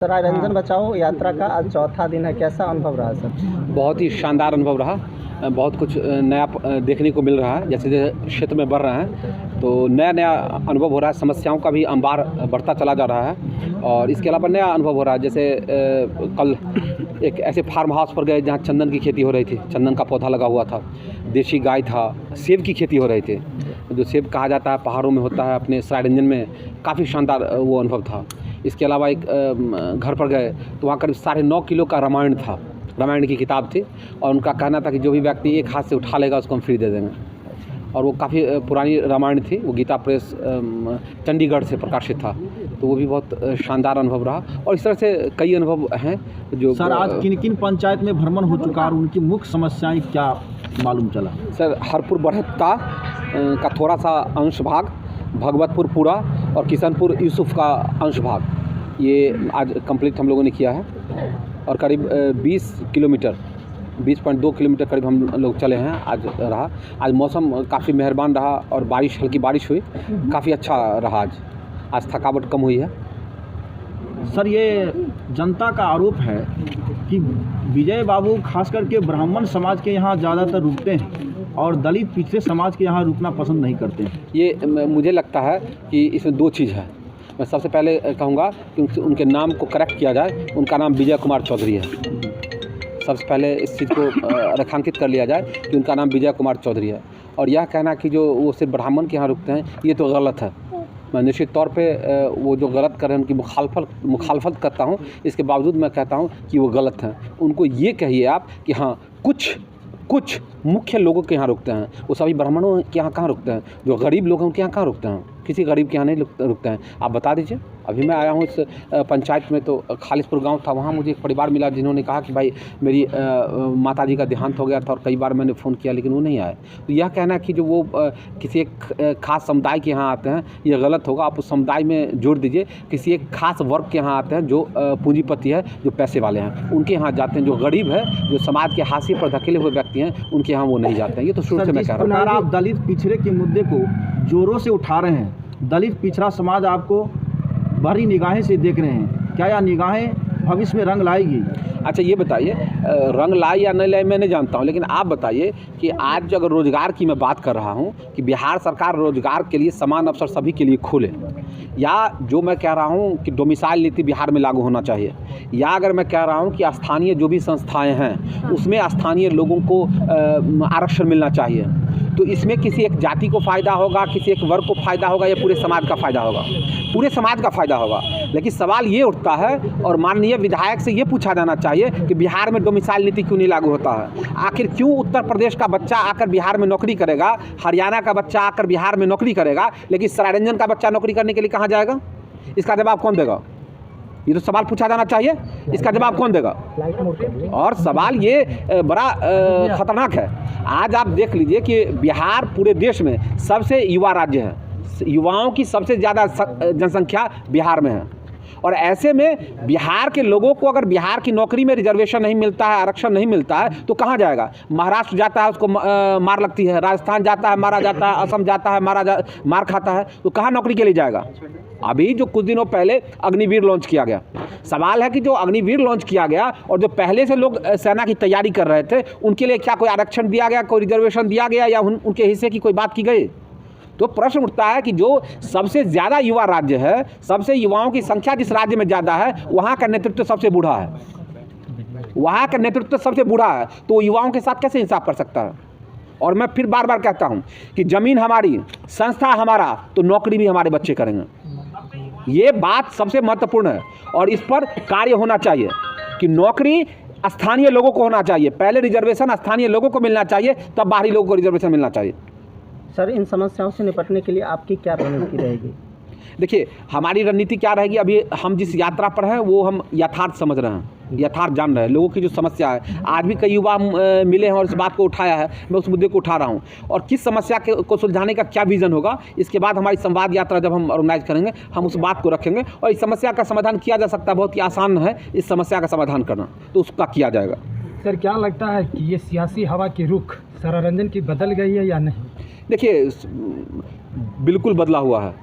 सराय रंजन बचाओ यात्रा का आज चौथा दिन है, कैसा अनुभव रहा सर? बहुत ही शानदार अनुभव रहा। बहुत कुछ नया देखने को मिल रहा है। जैसे जैसे क्षेत्र में बढ़ रहे हैं तो नया नया अनुभव हो रहा है। समस्याओं का भी अंबार बढ़ता चला जा रहा है और इसके अलावा नया अनुभव हो रहा है। जैसे कल एक ऐसे फार्म हाउस पर गए जहाँ चंदन की खेती हो रही थी, चंदन का पौधा लगा हुआ था, देसी गाय था, सेब की खेती हो रही थी। जो सेब कहा जाता है पहाड़ों में होता है, अपने सराय रंजन में काफ़ी शानदार वो अनुभव था। इसके अलावा एक घर पर गए तो वहाँ करीब 9.5 किलो का रामायण था, रामायण की किताब थी और उनका कहना था कि जो भी व्यक्ति एक हाथ से उठा लेगा उसको हम फ्री दे देंगे। और वो काफ़ी पुरानी रामायण थी, वो गीता प्रेस चंडीगढ़ से प्रकाशित था। तो वो भी बहुत शानदार अनुभव रहा और इस तरह से कई अनुभव हैं जो। सर आज किन किन पंचायत में भ्रमण हो चुका और उनकी मुख्य समस्याएं क्या मालूम चला? सर हरपुर बढ़ता का थोड़ा सा अंश भाग, भगवतपुर पूरा और किशनपुर यूसुफ का अंश भाग, ये आज कंप्लीट हम लोगों ने किया है। और करीब 20 किलोमीटर 20.2 किलोमीटर करीब हम लोग चले हैं आज रहा। आज मौसम काफ़ी मेहरबान रहा और हल्की बारिश हुई, काफ़ी अच्छा रहा। आज थकावट कम हुई है। सर ये जनता का आरोप है कि विजय बाबू खास करके ब्राह्मण समाज के यहाँ ज़्यादातर रुकते हैं और दलित पिछड़े समाज के यहाँ रुकना पसंद नहीं करते हैं। ये मुझे लगता है कि इसमें दो चीज़ है। मैं सबसे पहले कहूँगा कि उनके नाम को करेक्ट किया जाए। उनका नाम विजय कुमार चौधरी है। सबसे पहले इस चीज़ को रेखांकित कर लिया जाए कि उनका नाम विजय कुमार चौधरी है। और यह कहना कि जो वो सिर्फ ब्राह्मण के यहाँ रुकते हैं, ये तो गलत है। मैं निश्चित तौर पे वो जो गलत कर रहे हैं उनकी मुखालफत करता हूँ। इसके बावजूद मैं कहता हूँ कि वो गलत हैं। उनको ये कहिए आप कि हाँ कुछ मुख्य लोगों के यहाँ रुकते हैं, वो सभी ब्राह्मणों के यहाँ कहाँ रुकते हैं? जो गरीब लोग हैं उनके यहाँ कहाँ रुकते हैं? किसी गरीब के यहाँ नहीं रुकते हैं। आप बता दीजिए। अभी मैं आया हूँ इस पंचायत में, तो खालिसपुर गांव था, वहाँ मुझे एक परिवार मिला जिन्होंने कहा कि भाई मेरी माताजी का देहांत हो गया था और कई बार मैंने फ़ोन किया लेकिन वो नहीं आए। तो यह कहना कि जो वो किसी एक खास समुदाय के यहाँ आते हैं, ये गलत होगा। आप उस समुदाय में जोड़ दीजिए किसी एक खास वर्ग के यहाँ आते हैं जो पूंजीपति है, जो पैसे वाले हैं, उनके यहाँ जाते हैं। जो गरीब है, जो समाज के हाशिए पर धकेले हुए व्यक्ति हैं, उनके यहाँ वो नहीं जाते हैं। ये तो शुरू से मैं कह रहा हूँ। आप दलित पिछड़े के मुद्दे को जोरों से उठा रहे हैं, दलित पिछड़ा समाज आपको बड़ी निगाहें से देख रहे हैं, क्या यह निगाहें भविष्य में रंग लाएगी? अच्छा ये बताइए, रंग लाए या नहीं लाए मैं नहीं जानता हूँ, लेकिन आप बताइए कि आज जो अगर रोज़गार की मैं बात कर रहा हूँ कि बिहार सरकार रोज़गार के लिए समान अवसर सभी के लिए खोले, या जो मैं कह रहा हूँ कि डोमिसाइल नीति बिहार में लागू होना चाहिए, या अगर मैं कह रहा हूँ कि स्थानीय जो भी संस्थाएं हैं उसमें स्थानीय लोगों को आरक्षण मिलना चाहिए, तो इसमें किसी एक जाति को फ़ायदा होगा, किसी एक वर्ग को फ़ायदा होगा या पूरे समाज का फ़ायदा होगा? पूरे समाज का फ़ायदा होगा। लेकिन सवाल ये उठता है और माननीय विधायक से ये पूछा जाना चाहिए कि बिहार में डोमिसाइल नीति क्यों नहीं लागू होता है? आखिर क्यों उत्तर प्रदेश का बच्चा आकर बिहार में नौकरी करेगा, हरियाणा का बच्चा आकर बिहार में नौकरी करेगा, लेकिन सराय रंजन का बच्चा नौकरी करने के लिए कहाँ जाएगा? इसका जवाब कौन देगा? ये तो सवाल पूछा जाना चाहिए, इसका जवाब कौन देगा? और सवाल ये बड़ा खतरनाक है। आज आप देख लीजिए कि बिहार पूरे देश में सबसे युवा राज्य है, युवाओं की सबसे ज़्यादा जनसंख्या बिहार में है। और ऐसे में बिहार के लोगों को अगर बिहार की नौकरी में रिजर्वेशन नहीं मिलता है, आरक्षण नहीं मिलता है, तो कहाँ जाएगा? महाराष्ट्र जाता है उसको मार लगती है, राजस्थान जाता है मारा जाता है, असम जाता है मार खाता है, तो कहाँ नौकरी के लिए जाएगा? अभी जो कुछ दिनों पहले अग्निवीर लॉन्च किया गया, सवाल है कि जो अग्निवीर लॉन्च किया गया और जो पहले से लोग सेना की तैयारी कर रहे थे, उनके लिए क्या कोई आरक्षण दिया गया, कोई रिजर्वेशन दिया गया या उनके हिस्से की कोई बात की गई? तो प्रश्न उठता है कि जो सबसे ज़्यादा युवा राज्य है, सबसे युवाओं की संख्या जिस राज्य में ज़्यादा है, वहाँ का नेतृत्व सबसे बूढ़ा है, वहाँ का नेतृत्व सबसे बूढ़ा है, तो युवाओं के साथ कैसे इंसाफ कर सकता है? और मैं फिर बार बार कहता हूँ कि ज़मीन हमारी, संस्था हमारा, तो नौकरी भी हमारे बच्चे करेंगे। ये बात सबसे महत्वपूर्ण है और इस पर कार्य होना चाहिए कि नौकरी स्थानीय लोगों को होना चाहिए। पहले रिजर्वेशन स्थानीय लोगों को मिलना चाहिए, तब बाहरी लोगों को रिजर्वेशन मिलना चाहिए। सर इन समस्याओं से निपटने के लिए आपकी क्या रणनीति रहेगी? देखिए हमारी रणनीति क्या रहेगी, अभी हम जिस यात्रा पर हैं वो हम यथार्थ समझ रहे हैं, यथार्थ जान रहे हैं, लोगों की जो समस्या है। आज भी कई युवा मिले हैं और इस बात को उठाया है, मैं उस मुद्दे को उठा रहा हूँ। और किस समस्या को सुलझाने का क्या विज़न होगा, इसके बाद हमारी संवाद यात्रा जब हम ऑर्गेनाइज करेंगे, हम उस बात को रखेंगे और इस समस्या का समाधान किया जा सकता है। बहुत ही आसान है इस समस्या का समाधान करना, तो उसका किया जाएगा। सर क्या लगता है कि ये सियासी हवा की रुख सराय रंजन की बदल गई है या नहीं? देखिए बिल्कुल बदला हुआ है।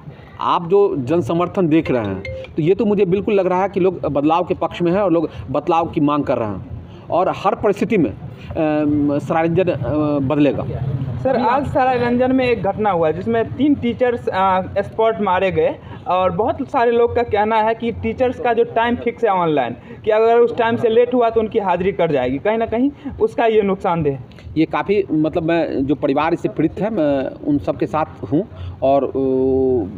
आप जो जन समर्थन देख रहे हैं, तो ये तो मुझे बिल्कुल लग रहा है कि लोग बदलाव के पक्ष में हैं और लोग बदलाव की मांग कर रहे हैं और हर परिस्थिति में सरायरंजन बदलेगा। सर, आज सरायरंजन में एक घटना हुआ जिसमें 3 टीचर्स स्पॉट मारे गए और बहुत सारे लोग का कहना है कि टीचर्स का जो टाइम फिक्स है ऑनलाइन, कि अगर उस टाइम से लेट हुआ तो उनकी हाजिरी कट जाएगी, कहीं ना कहीं उसका ये नुकसानदेह है। ये काफ़ी मतलब मैं जो परिवार इससे पीड़ित है, मैं उन सब के साथ हूँ और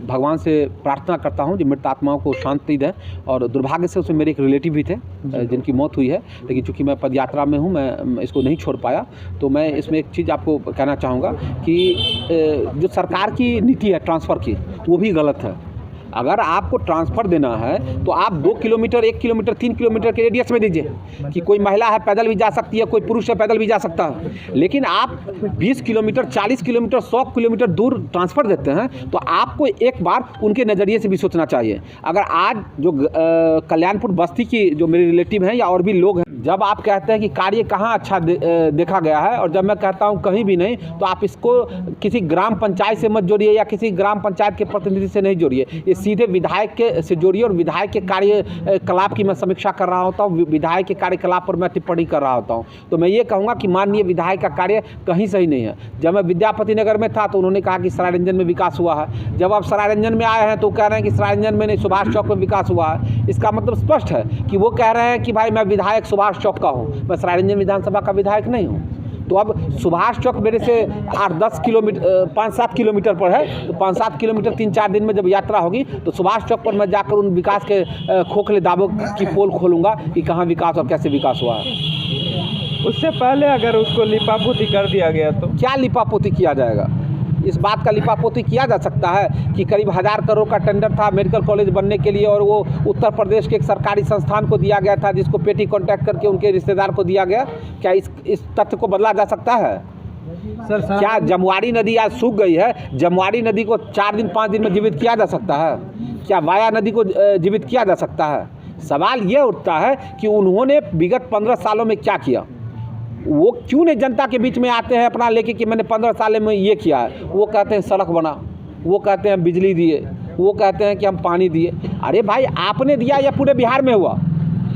भगवान से प्रार्थना करता हूँ कि मृत आत्माओं को शांति दें। और दुर्भाग्य से उसमें मेरे एक रिलेटिव भी थे जिनकी मौत हुई है, लेकिन चूँकि मैं पदयात्रा में हूँ, मैं इसको नहीं छोड़ पाया। तो मैं इसमें एक चीज़ आपको कहना चाहूँगा कि जो सरकार की नीति है ट्रांसफ़र की, वो भी गलत है। अगर आपको ट्रांसफ़र देना है तो आप 2 किलोमीटर, 1 किलोमीटर, 3 किलोमीटर के रेडियस में दीजिए कि कोई महिला है पैदल भी जा सकती है, कोई पुरुष है पैदल भी जा सकता है। लेकिन आप 20 किलोमीटर, 40 किलोमीटर, 100 किलोमीटर दूर ट्रांसफ़र देते हैं तो आपको एक बार उनके नज़रिए से भी सोचना चाहिए। अगर आज जो कल्याणपुर बस्ती की जो मेरे रिलेटिव हैं या और भी लोग हैं, जब आप कहते हैं कि कार्य कहाँ अच्छा देखा गया है और जब मैं कहता हूँ कहीं भी नहीं, तो आप इसको किसी ग्राम पंचायत से मत जोड़िए या किसी ग्राम पंचायत के प्रतिनिधि से नहीं जोड़िए, ये सीधे विधायक के से जोड़िए। और विधायक के कार्यकलाप की मैं समीक्षा कर रहा होता हूँ, विधायक के कार्यकलाप पर मैं टिप्पणी कर रहा होता हूँ। तो मैं ये कहूँगा कि माननीय विधायक का कार्य कहीं सही नहीं है। जब मैं विद्यापति नगर में था तो उन्होंने कहा कि सरायरंजन में विकास हुआ है। जब आप सरायरंजन में आए हैं तो कह रहे हैं कि सरायरंजन में नहीं, सुभाष चौक में विकास हुआ है। इसका मतलब स्पष्ट है कि वो कह रहे हैं कि भाई मैं विधायक सुभाष चौक का हूँ, मैं सरायरंजन विधानसभा का विधायक नहीं हूँ। तो अब सुभाष चौक मेरे से 8-10 किलोमीटर, 5-7 किलोमीटर पर है, तो 5-7 किलोमीटर 3-4 दिन में जब यात्रा होगी तो सुभाष चौक पर मैं जाकर उन विकास के खोखले दावों की पोल खोलूँगा कि कहाँ विकास और कैसे विकास हुआ है। उससे पहले अगर उसको लिपापोती कर दिया गया तो क्या लिपापोती किया जाएगा? इस बात का लिपापोती किया जा सकता है कि करीब 1000 करोड़ का टेंडर था मेडिकल कॉलेज बनने के लिए और वो उत्तर प्रदेश के एक सरकारी संस्थान को दिया गया था, जिसको पेटी कॉन्ट्रैक्ट करके उनके रिश्तेदार को दिया गया। क्या इस तथ्य को बदला जा सकता है? सर, क्या जमुआरी नदी आज सूख गई है, जमुआरी नदी को 4 दिन 5 दिन में जीवित किया जा सकता है? क्या वाया नदी को जीवित किया जा सकता है? सवाल ये उठता है कि उन्होंने विगत 15 सालों में क्या किया। वो क्यों नहीं जनता के बीच में आते हैं अपना लेके कि मैंने 15 साल में ये किया है। वो कहते हैं सड़क बना, वो कहते हैं बिजली दिए, वो कहते हैं कि हम पानी दिए। अरे भाई, आपने दिया या पूरे बिहार में हुआ,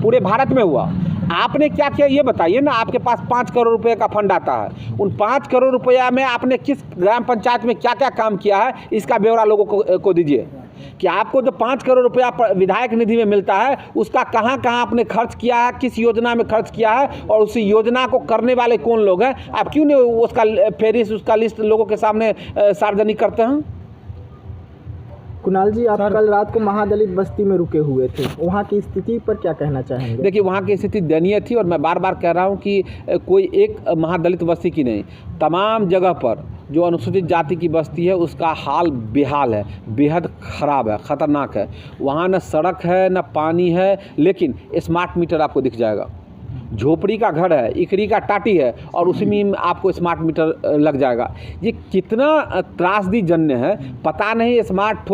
पूरे भारत में हुआ? आपने क्या किया ये बताइए ना। आपके पास 5 करोड़ रुपए का फंड आता है, उन 5 करोड़ रुपया में आपने किस ग्राम पंचायत में क्या क्या काम किया है, इसका ब्यौरा लोगों को दीजिए। कि आपको जो 5 करोड़ रुपया विधायक निधि में मिलता है उसका कहाँ कहाँ आपने खर्च किया है, किस योजना में खर्च किया है और उस योजना को करने वाले कौन लोग हैं, आप क्यों नहीं उसका फेरिस, उसका लिस्ट लोगों के सामने सार्वजनिक करते हैं? कुणाल जी, आप कल रात को महादलित बस्ती में रुके हुए थे, वहाँ की स्थिति पर क्या कहना चाहेंगे? देखिए, वहाँ की स्थिति दयनीय थी और मैं बार बार कह रहा हूँ कि कोई एक महादलित बस्ती की नहीं, तमाम जगह पर जो अनुसूचित जाति की बस्ती है उसका हाल बेहाल है, बेहद ख़राब है, ख़तरनाक है। वहाँ न सड़क है न पानी है, लेकिन स्मार्ट मीटर आपको दिख जाएगा। झोपड़ी का घर है, इकड़ी का टाटी है और उसी में आपको स्मार्ट मीटर लग जाएगा। ये कितना त्रासदीजन्य है, पता नहीं। स्मार्ट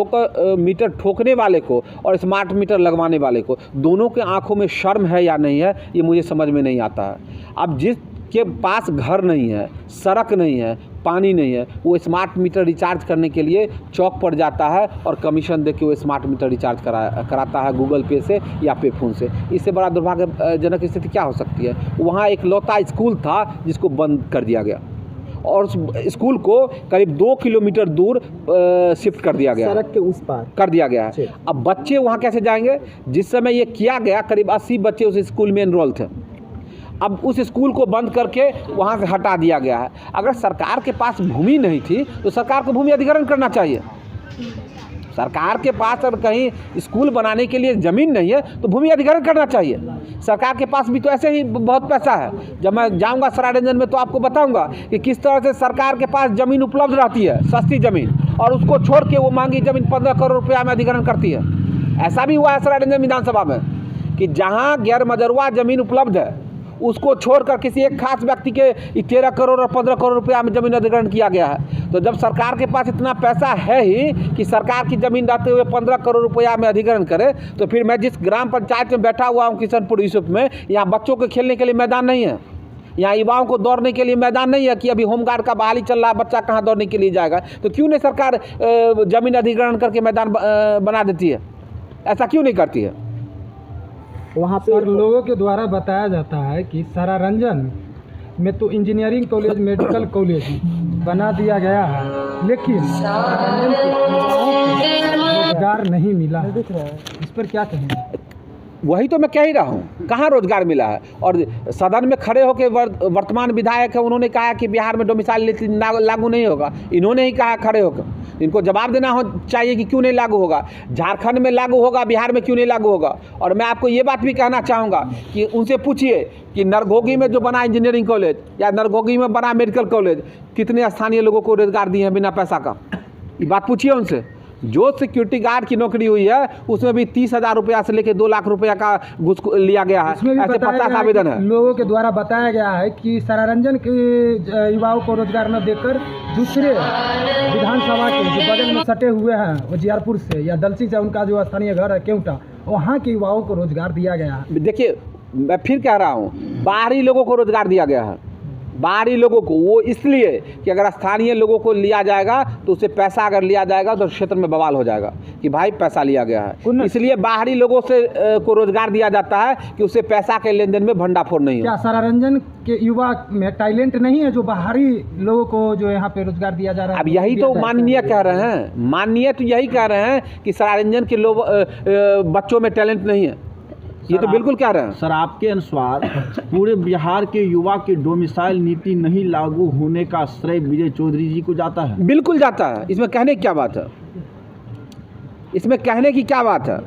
मीटर ठोकने वाले को और स्मार्ट मीटर लगवाने वाले को दोनों के आंखों में शर्म है या नहीं है, ये मुझे समझ में नहीं आता है। अब जिसके पास घर नहीं है, सड़क नहीं है, पानी नहीं है, वो स्मार्ट मीटर रिचार्ज करने के लिए चौक पर जाता है और कमीशन दे के वो स्मार्ट मीटर रिचार्ज कराता है गूगल पे से या पे फोन से। इससे बड़ा दुर्भाग्यजनक स्थिति क्या हो सकती है? वहाँ एक लौता स्कूल था जिसको बंद कर दिया गया और स्कूल को करीब 2 किलोमीटर दूर शिफ्ट कर दिया गया, सड़क के उस पार कर दिया गया है। अब बच्चे वहाँ कैसे जाएंगे? जिस समय ये किया गया करीब 80 बच्चे उस स्कूल में एनरोल थे। अब उस स्कूल को बंद करके वहाँ से हटा दिया गया है। अगर सरकार के पास भूमि नहीं थी तो सरकार को भूमि अधिग्रहण करना चाहिए। सरकार के पास अगर कहीं स्कूल बनाने के लिए ज़मीन नहीं है तो भूमि अधिग्रहण करना चाहिए। सरकार के पास भी तो ऐसे ही बहुत पैसा है। जब मैं जाऊंगा सरायरंजन में तो आपको बताऊंगा कि किस तरह से सरकार के पास ज़मीन उपलब्ध रहती है, सस्ती ज़मीन, और उसको छोड़ के वो मांगी ज़मीन 15 करोड़ रुपया में अधिग्रहण करती है। ऐसा भी हुआ है सरायरंजन विधानसभा में कि जहाँ गैर मजरूआ ज़मीन उपलब्ध है उसको छोड़कर किसी एक खास व्यक्ति के 13 करोड़ और 15 करोड़ रुपया में ज़मीन अधिग्रहण किया गया है। तो जब सरकार के पास इतना पैसा है ही कि सरकार की ज़मीन रहते हुए 15 करोड़ रुपया में अधिग्रहण करे, तो फिर मैं जिस ग्राम पंचायत में बैठा हुआ हूँ किशनपुर यूसुफ में, यहाँ बच्चों के खेलने के लिए मैदान नहीं है, यहाँ युवाओं को दौड़ने के लिए मैदान नहीं है कि अभी होमगार्ड का बहाली चल रहा है, बच्चा कहाँ दौड़ने के लिए जाएगा। तो क्यों नहीं सरकार जमीन अधिग्रहण करके मैदान बना देती है, ऐसा क्यों नहीं करती है? वहाँ पे सर लोगों के द्वारा बताया जाता है कि सरारंजन में तो इंजीनियरिंग कॉलेज, मेडिकल कॉलेज बना दिया गया है, लेकिन सरारंजन के युवाओं को रोजगार नहीं मिला है। इस पर क्या कहेंगे? वही तो मैं कह ही रहा हूँ, कहाँ रोजगार मिला है। और सदन में खड़े होकर वर्तमान विधायक है, उन्होंने कहा कि बिहार में डोमिसाइल नीति लागू नहीं होगा। इन्होंने ही कहा खड़े होकर, इनको जवाब देना चाहिए कि क्यों नहीं लागू होगा। झारखंड में लागू होगा, बिहार में क्यों नहीं लागू होगा। और मैं आपको ये बात भी कहना चाहूँगा कि उनसे पूछिए कि नरघोघी में जो बना इंजीनियरिंग कॉलेज या नरघोघी में बना मेडिकल कॉलेज, कितने स्थानीय लोगों को रोजगार दिए हैं बिना पैसा का, ये बात पूछिए उनसे। जो सिक्योरिटी गार्ड की नौकरी हुई है उसमें भी 30,000 रुपया से लेकर 2 लाख रुपया का घूस लिया गया है। इसमें भी ऐसे 50 आवेदन है। लोगों के द्वारा बताया गया है कि सरारंजन के युवाओं को रोजगार न देकर दूसरे विधानसभा के जो बगल में सटे हुए हैं उजियारपुर से या दलसी से, उनका जो स्थानीय घर है केवटा, वहाँ के युवाओं को रोजगार दिया गया है। देखिए मैं फिर कह रहा हूँ, बाहरी लोगों को रोजगार दिया गया है, बाहरी लोगों को। वो इसलिए कि अगर स्थानीय लोगों को लिया जाएगा तो उससे पैसा अगर लिया जाएगा तो क्षेत्र में बवाल हो जाएगा कि भाई पैसा लिया गया है। इसलिए बाहरी लोगों से को रोजगार दिया जाता है कि उससे पैसा के लेन देन में भंडाफोड़ नहीं हो। क्या सरारंजन के युवा में टैलेंट नहीं है जो बाहरी लोगों को जो यहाँ पे रोजगार दिया जा रहा है? अब यही तो माननीय कह रहे हैं, माननीय तो यही कह रहे हैं कि सरारंजन के लोग बच्चों में टैलेंट नहीं है। ये तो बिल्कुल कह रहे हैं। सर आपके अनुसार पूरे बिहार के युवा की डोमिसाइल नीति नहीं लागू होने का श्रेय विजय चौधरी जी को जाता है? बिल्कुल जाता है। इसमें कहने की क्या बात है? इसमें कहने की क्या बात है?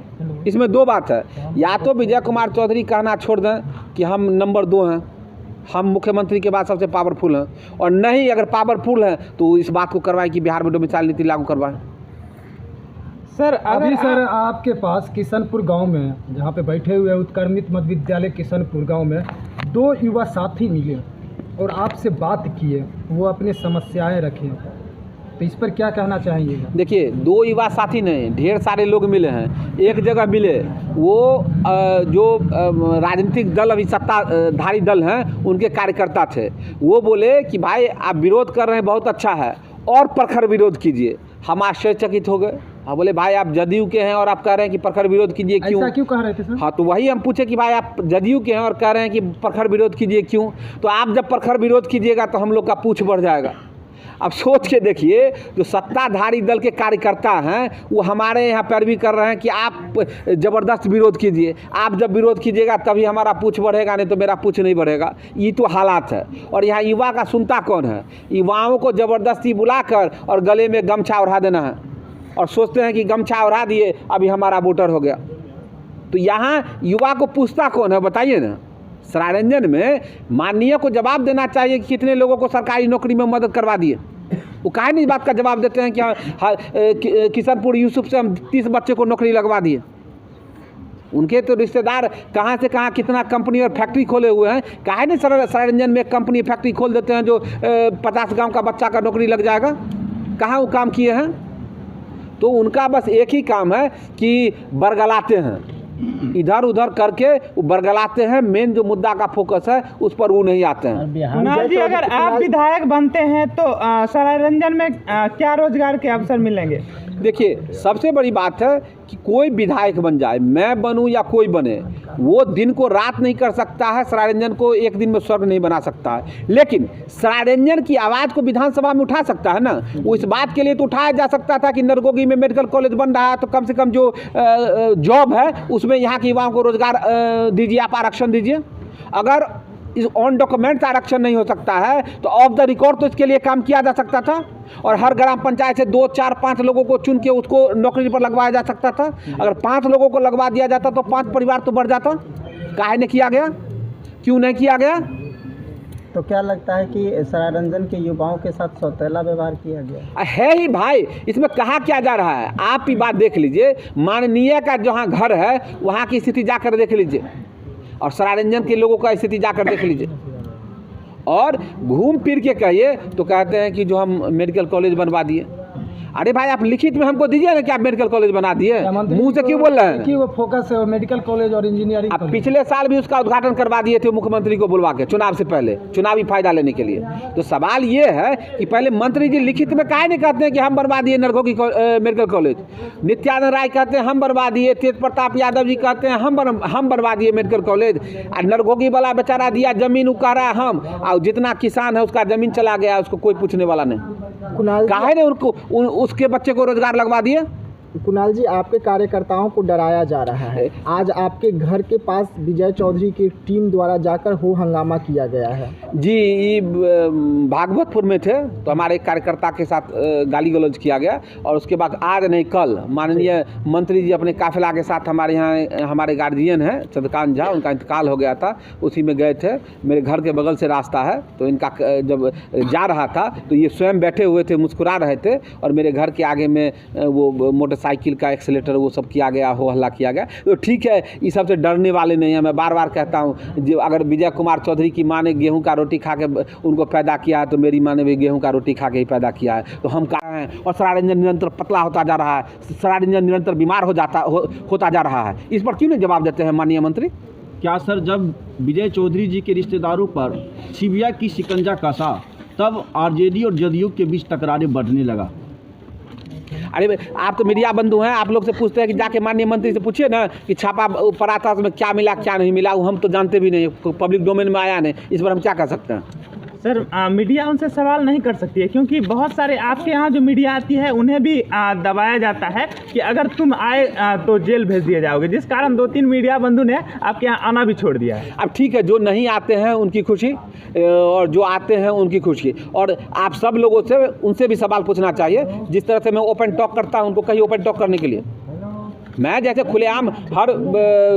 इसमें 2 बात है। या तो विजय कुमार चौधरी कहना छोड़ दें कि हम नंबर 2 हैं, हम मुख्यमंत्री के बाद सबसे पावरफुल हैं, और नहीं अगर पावरफुल हैं तो इस बात को करवाएं कि बिहार में डोमिसाइल नीति लागू करवाएं। सर अभी सर आपके पास किशनपुर गांव में, जहां पे बैठे हुए उत्क्रमित मध्य विद्यालय किशनपुर गांव में 2 युवा साथी मिले और आपसे बात किए, वो अपनी समस्याएं रखे, तो इस पर क्या कहना चाहेंगे? देखिए 2 युवा साथी नहीं, ढेर सारे लोग मिले हैं, एक जगह मिले। वो जो राजनीतिक दल अभी सत्ताधारी दल हैं उनके कार्यकर्ता थे। वो बोले कि भाई आप विरोध कर रहे हैं बहुत अच्छा है, और प्रखर विरोध कीजिए। हम आश्चर्यचकित हो गए। हाँ बोले भाई आप जदयू के हैं और आप कह रहे हैं कि प्रखर विरोध कीजिए, क्यों? ऐसा क्यों कह रहे थे सर? हाँ तो वही हम पूछे कि भाई आप जदयू के हैं और कह रहे हैं कि प्रखर विरोध कीजिए, क्यों? तो आप जब प्रखर विरोध कीजिएगा तो हम लोग का पूछ बढ़ जाएगा। अब सोच के देखिए, जो सत्ताधारी दल के कार्यकर्ता हैं वो हमारे यहाँ पैरवी कर रहे हैं कि आप ज़बरदस्त विरोध कीजिए, आप जब विरोध कीजिएगा तभी हमारा पूछ बढ़ेगा, नहीं तो मेरा पूछ नहीं बढ़ेगा। ये तो हालात है। और यहाँ युवा का सुनता कौन है? युवाओं को ज़बरदस्ती बुलाकर और गले में गमछा ओढ़ा देना है और सोचते हैं कि गमछा ओढ़ा दिए अभी हमारा वोटर हो गया। तो यहाँ युवा को पूछता कौन है बताइए ना? सरारंजन में माननीय को जवाब देना चाहिए कि कितने लोगों को सरकारी नौकरी में मदद करवा दिए। वो काहे नहीं इस बात का जवाब देते हैं कि किशनपुर यूसुफ से हम 30 बच्चे को नौकरी लगवा दिए। उनके तो रिश्तेदार कहाँ से कहाँ कितना कंपनी और फैक्ट्री खोले हुए हैं। काहे नहीं सरारंजन में कंपनी फैक्ट्री खोल देते हैं जो 50 गाँव का बच्चा का नौकरी लग जाएगा? कहाँ वो काम किए हैं? तो उनका बस एक ही काम है कि बरगलाते हैं, इधर उधर करके वो बरगलाते हैं। मेन जो मुद्दा का फोकस है उस पर वो नहीं आते हैं। कुणाल जी, अगर आप विधायक बनते हैं तो सरारंजन में क्या रोजगार के अवसर मिलेंगे? देखिए सबसे बड़ी बात है कि कोई विधायक बन जाए, मैं बनूं या कोई बने, वो दिन को रात नहीं कर सकता है, सरारंजन को एक दिन में स्वर्ग नहीं बना सकता है। लेकिन सरारंजन की आवाज़ को विधानसभा में उठा सकता है ना। वो इस बात के लिए तो उठाया जा सकता था कि नरघोघी में मेडिकल कॉलेज बन रहा है तो कम से कम जो जॉब है उसमें यहाँ के युवाओं को रोजगार दीजिए, आप आरक्षण दीजिए। अगर इस ऑन डॉक्यूमेंट आरक्षण नहीं हो सकता है तो ऑफ द रिकॉर्ड तो इसके लिए काम किया जा सकता था, और हर ग्राम पंचायत से 2, 4, 5 लोगों को चुन के उसको नौकरी पर लगवाया जा सकता था। अगर 5 लोगों को लगवा दिया जाता तो 5 परिवार तो बढ़ जाता। काहे नहीं किया गया? क्यों नहीं किया गया? तो क्या लगता है कि सरारंजन के युवाओं के साथ सौतेला व्यवहार किया गया है ही भाई? इसमें कहा क्या जा रहा है? आप ही बात देख लीजिए, माननीय का जहाँ घर है वहाँ की स्थिति जाकर देख लीजिए, और सरारंजन के लोगों का स्थिति जाकर देख लीजिए। और घूम फिर के कहिए तो कहते हैं कि जो हम मेडिकल कॉलेज बनवा दिए। अरे भाई आप लिखित में हमको दीजिए ना कि आप मेडिकल कॉलेज बना दिए, मुंह से क्यों बोल रहे हैं? कि वो फोकस है मेडिकल कॉलेज और इंजीनियरिंग अब कॉलेज। पिछले साल भी उसका उद्घाटन करवा दिए थे मुख्यमंत्री को बुलवा के, चुनाव से पहले, चुनावी फायदा लेने के लिए। तो सवाल ये है कि पहले मंत्री जी लिखित में काहे नहीं कहते हैं कि हम बनवा दिए नरघोगी मेडिकल कॉलेज, नित्यानंद राय कहते हैं हम बनवा दिए, तेज प्रताप यादव जी कहते हैं हम बनवा दिए मेडिकल कॉलेज, और नरघोगी वाला बेचारा दिया जमीन, वो कह रहा है हम, और जितना किसान है उसका जमीन चला गया, उसको कोई पूछने वाला नहीं। काहे ने उनको उसके बच्चे को रोजगार लगवा दिए? कुणाल जी, आपके कार्यकर्ताओं को डराया जा रहा है। आज आपके घर के पास विजय चौधरी की टीम द्वारा जाकर हो हंगामा किया गया है। जी, ये भागवतपुर में थे तो हमारे एक कार्यकर्ता के साथ गाली गलौज किया गया, और उसके बाद आज नहीं कल माननीय मंत्री जी अपने काफिला के साथ हमारे यहाँ, हमारे गार्जियन हैं चंद्रकांत झा, उनका इंतकाल हो गया था, उसी में गए थे। मेरे घर के बगल से रास्ता है, तो इनका जब जा रहा था तो ये स्वयं बैठे हुए थे, मुस्कुरा रहे थे, और मेरे घर के आगे में वो मोटरसाइकिल का एक्सीलेटर वो सब किया गया, हो हल्ला किया गया। तो ठीक है, ये सबसे डरने वाले नहीं हैं। मैं बार बार कहता हूँ, जो अगर विजय कुमार चौधरी की माँ ने गेहूं का रोटी खा के उनको पैदा किया है, तो मेरी माँ ने भी गेहूं का रोटी खा के ही पैदा किया है। तो हम कह रहे हैं, और सरारंजन निरंतर पतला होता जा रहा है, सरारंजन निरंतर बीमार होता जा रहा है। इस पर क्यों नहीं जवाब देते हैं माननीय मंत्री? क्या सर, जब विजय चौधरी जी के रिश्तेदारों पर सीबीआई की शिकंजा कसा, तब आरजेडी और जदयू के बीच तकरारें बढ़ने लगा? अरे आप तो मीडिया बंधु हैं, आप लोग से पूछते हैं कि जाके माननीय मंत्री से पूछिए ना कि छापा पड़ा था, उसमें क्या मिला क्या नहीं मिला, वो हम तो जानते भी नहीं, पब्लिक डोमेन में आया नहीं, इस पर हम क्या कर सकते हैं? सर मीडिया उनसे सवाल नहीं कर सकती है, क्योंकि बहुत सारे आपके यहाँ जो मीडिया आती है उन्हें भी दबाया जाता है कि अगर तुम आए तो जेल भेज दिए जाओगे, जिस कारण 2-3 मीडिया बंधु ने आपके यहाँ आना भी छोड़ दिया है। अब ठीक है, जो नहीं आते हैं उनकी खुशी, और जो आते हैं उनकी खुशी, और आप सब लोगों से उनसे भी सवाल पूछना चाहिए। जिस तरह से मैं ओपन टॉक करता हूँ, उनको कहीं ओपन टॉक करने के लिए। मैं जैसे खुलेआम हर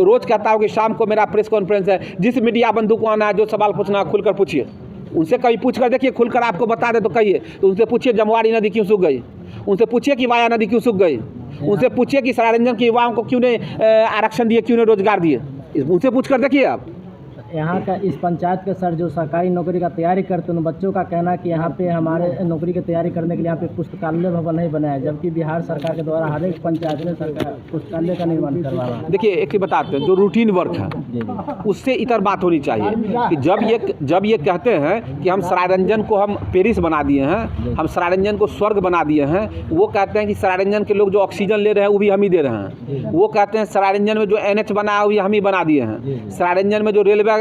रोज़ कहता हूँ कि शाम को मेरा प्रेस कॉन्फ्रेंस है, जिस मीडिया बंधु को आना है, जो सवाल पूछना खुलकर पूछिए। उनसे कभी पूछ कर देखिए, खुलकर आपको बता दे तो कहिए। तो उनसे पूछिए जमुआरी नदी क्यों सूख गई, उनसे पूछिए कि वाया नदी क्यों सूख गई, उनसे पूछिए कि सरारंजन के युवाओं को क्यों नहीं आरक्षण दिए, क्यों नहीं रोजगार दिए, उनसे पूछ कर देखिए आप। यहाँ का इस पंचायत के सर जो सरकारी नौकरी का तैयारी करते हैं, उन बच्चों का कहना है कि यहाँ पे हमारे नौकरी की तैयारी करने के लिए यहाँ पे पुस्तकालय भवन नहीं बनाया, जबकि बिहार सरकार के द्वारा हर एक पंचायत में सरकार पुस्तकालय का निर्माण करवा रहा है। देखिए, एक चीज़ बताते हैं, जो रूटीन वर्क है उससे इतर बात होनी चाहिए कि जब ये कहते हैं कि हम सरारंजन को हम पेरिस बना दिए हैं, हम सरारंजन को स्वर्ग बना दिए हैं, वो कहते हैं कि सरारंजन के लोग जो ऑक्सीजन ले रहे हैं वो भी हम ही दे रहे हैं। वो कहते हैं सरारंजन में जो NH बना है वो हम ही बना दिए हैं। सरारंजन में जो रेलवे